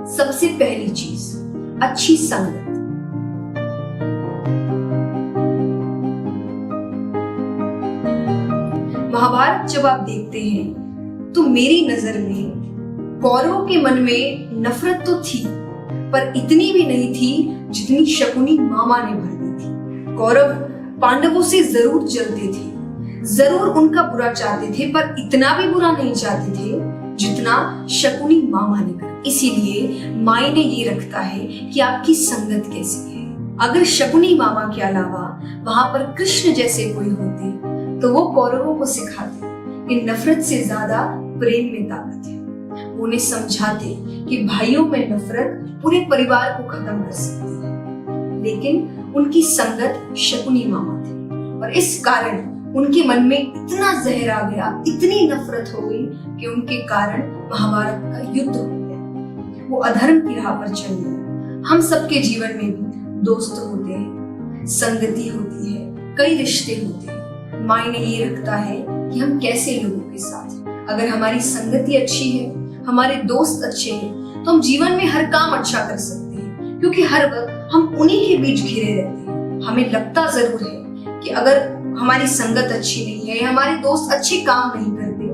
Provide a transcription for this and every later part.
सबसे पहली चीज अच्छी संगत। महाभारत जब आप देखते हैं तो मेरी नजर में कौरवों के मन में नफरत तो थी, पर इतनी भी नहीं थी जितनी शकुनी मामा ने भर दी थी। कौरव पांडवों से जरूर जलते थे, जरूर उनका बुरा चाहते थे, पर इतना भी बुरा नहीं चाहते थे जितना शकुनी मामा ने कर। इसीलिए मायने ये रखता है कि आपकी संगत कैसी है। अगर शकुनी मामा के अलावा वहां पर कृष्ण जैसे कोई होते तो वो कौरवों को सिखाते कि नफरत से ज्यादा प्रेम में ताकत है। वो उन्हें समझाते कि भाइयों में नफरत पूरे परिवार को खत्म कर सकती है। लेकिन उनकी संगत शकुनी मामा थे और इस कारण उनके मन में इतना जहर आ गया, इतनी नफरत हो गई कि उनके कारण महाभारत का युद्ध हो गया। वो अधर्म की राह पर चल गए। हम सबके जीवन में भी दोस्त होते हैं, संगति होती है, कई रिश्ते होते हैं। मायने ये रखता है कि हम कैसे लोगों के साथ हैं। अगर हमारी संगति अच्छी है, हमारे दोस्त अच्छे हैं, तो हम जीवन में हर काम अच्छा कर सकते हैं, क्योंकि हर वक्त हम उन्हीं के बीच घिरे रहते हैं। हमें लगता जरूर है कि अगर हमारी संगत अच्छी नहीं है, हमारे दोस्त अच्छे काम नहीं करते,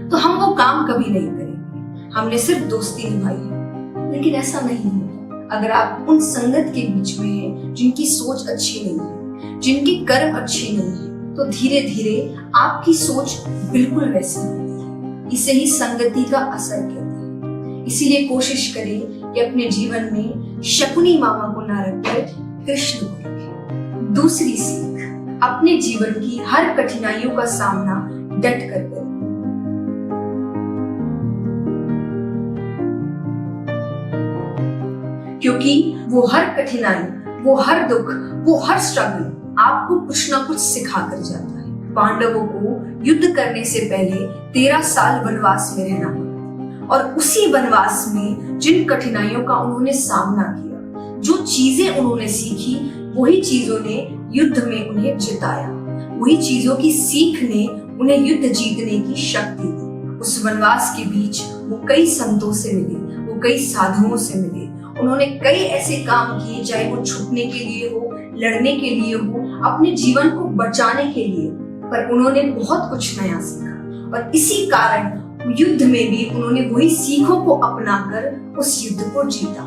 तो हम वो काम कभी नहीं करेंगे। हमने सिर्फ दोस्ती निभाई है, लेकिन ऐसा नहीं होता। अगर आप उन संगत के बीच में हैं जिनकी सोच अच्छी नहीं है, जिनके कर्म अच्छे नहीं है, तो धीरे धीरे आपकी सोच बिल्कुल वैसी होती है। इसे ही संगति का असर कहते हैं। इसीलिए कोशिश करें कि अपने जीवन में शकुनी मामा को ना रखकर कृष्ण को रखें। दूसरी सीख, अपने जीवन की हर कठिनाइयों का सामना डट कर करें। क्योंकि वो हर कठिनाई, वो हर दुख, वो हर स्ट्रगल आपको कुछ ना कुछ सिखा कर जाता है। पांडवों को युद्ध करने से पहले 13 साल वनवास में रहना पड़ा और उसी वनवास में जिन कठिनाइयों का उन्होंने सामना किया, जो चीजें उन्होंने सीखी, वही चीजों ने युद्ध में उन्हें जिताया। वही चीजों की सीख ने उन्हें युद्ध जीतने की शक्ति दी। उस वनवास के बीच वो कई संतों से मिले, वो कई साधुओं से मिले। उन्होंने कई ऐसे काम किए, चाहे वो छुपने के लिए हो, लड़ने के लिए हो, अपने जीवन को बचाने के लिए, पर उन्होंने बहुत कुछ नया सीखा। और इसी कारण युद्ध में भी उन्होंने वही सीखों को अपनाकर उस युद्ध को जीता।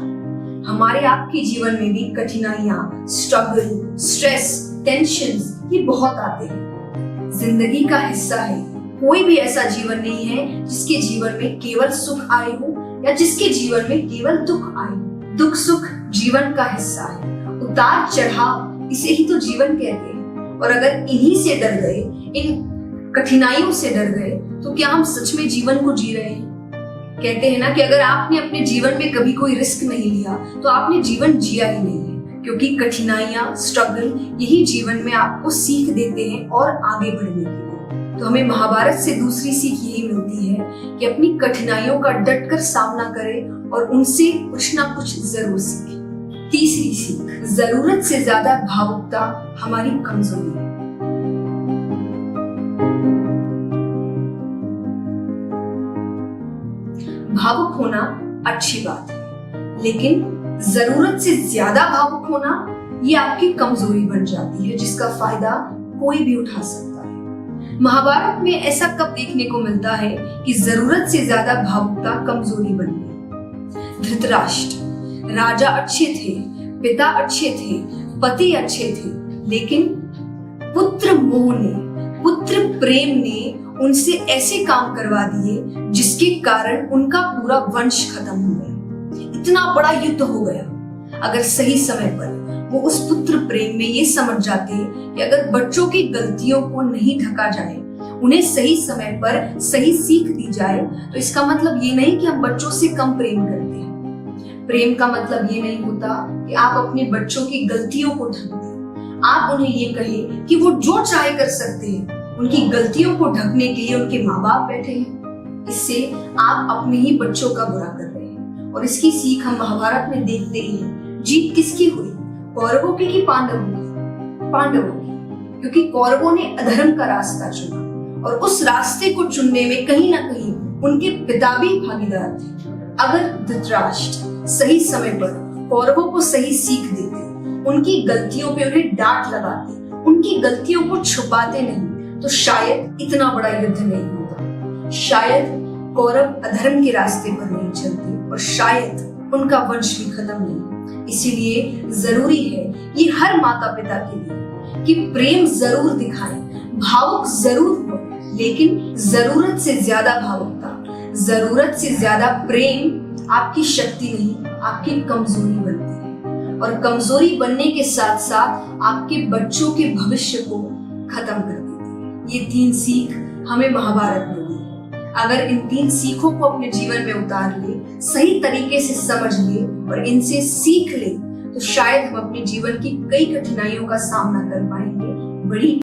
हमारे आपके जीवन में भी कठिनाइयां, स्ट्रगल, स्ट्रेस, टेंशंस ये बहुत आते हैं। जिंदगी का हिस्सा है। कोई भी ऐसा जीवन नहीं है जिसके जीवन में केवल सुख आए हो या जिसके जीवन में केवल दुख आए। दुख सुख जीवन का हिस्सा है। उतार चढ़ाव, इसे ही तो जीवन कहते हैं। और अगर इन्हीं से डर गए, इन कठिनाइयों से डर गए, तो क्या हम सच में जीवन को जी रहे हैं? कहते हैं ना कि अगर आपने अपने जीवन में कभी कोई रिस्क नहीं लिया तो आपने जीवन जिया ही नहीं है। क्योंकि कठिनाइयां, स्ट्रगल यही जीवन में आपको सीख देते हैं और आगे बढ़ने के लिए। तो हमें महाभारत से दूसरी सीख यही मिलती है कि अपनी कठिनाइयों का डटकर सामना करें और उनसे कुछ ना कुछ जरूर सीखें। तीसरी सीख, जरूरत से ज्यादा भावुकता हमारी कमजोरी है। भावुक होना अच्छी बात है, लेकिन जरूरत से ज्यादा भावुक होना ये आपकी कमजोरी बन जाती है, जिसका फायदा कोई भी उठा सकता है। महाभारत में ऐसा कब देखने को मिलता है कि जरूरत से ज्यादा भावुकता कमजोरी बन गई? धृतराष्ट्र राजा अच्छे थे, पिता अच्छे थे, पति अच्छे थे, लेकिन पुत्र मोह ने, पुत्र प्रेम ने उनसे ऐसे काम करवा दिए जिसके कारण उनका पूरा वंश खत्म हो गया। इतना बड़ा युद्ध हो गया। अगर सही समय पर वो उस पुत्र प्रेम में ये समझ जाते कि अगर बच्चों की गलतियों को नहीं ढका जाए, उन्हें सही समय पर सही सीख दी जाए, तो इसका मतलब ये नहीं कि हम बच्चों से कम प्रेम करते हैं। प्रेम का मतलब ये नहीं होता कि आप अपने बच्चों की गलतियों को ढक दें। आप उन्हें ये कहें कि वो जो चाहे कर सकते हैं। उनकी गलतियों को ढकने के लिए उनके माँ बाप बैठे हैं। इससे आप अपने ही बच्चों का बुरा कर रहे हैं। और इसकी सीख हम महाभारत में देखते ही हैं। जीत किसकी हुई? कौरवों की कि पांडवों की? पांडवों की, क्योंकि कौरवों ने अधर्म का रास्ता चुना और उस रास्ते को चुनने में कहीं ना कहीं उनके पिता भी भागीदार थे। अगर धृतराष्ट्र सही समय पर कौरवों को सही सीख देते, उनकी गलतियों पे उन्हें डांट लगाते, उनकी गलतियों को छुपाते नहीं, तो शायद इतना बड़ा युद्ध नहीं होता। शायद कौरव अधर्म के रास्ते पर नहीं चलते और शायद उनका वंश भी खत्म नहीं। इसीलिए जरूरी है ये हर माता पिता के लिए कि प्रेम जरूर दिखाएं, भावुक जरूर हो, लेकिन जरूरत से ज्यादा भावुकता, जरूरत से ज्यादा प्रेम आपकी शक्ति नहीं, आपकी कमजोरी बनती है और कमजोरी बनने के साथ साथ आपके बच्चों के भविष्य को खत्म कर देती है। ये 3 सीख हमें महाभारत में दी है। अगर इन 3 सीखों को अपने जीवन में उतार ले, सही तरीके से समझ ले और इनसे सीख ले, तो शायद हम अपने जीवन की कई कठिनाइयों का सामना कर पाएंगे, बड़ी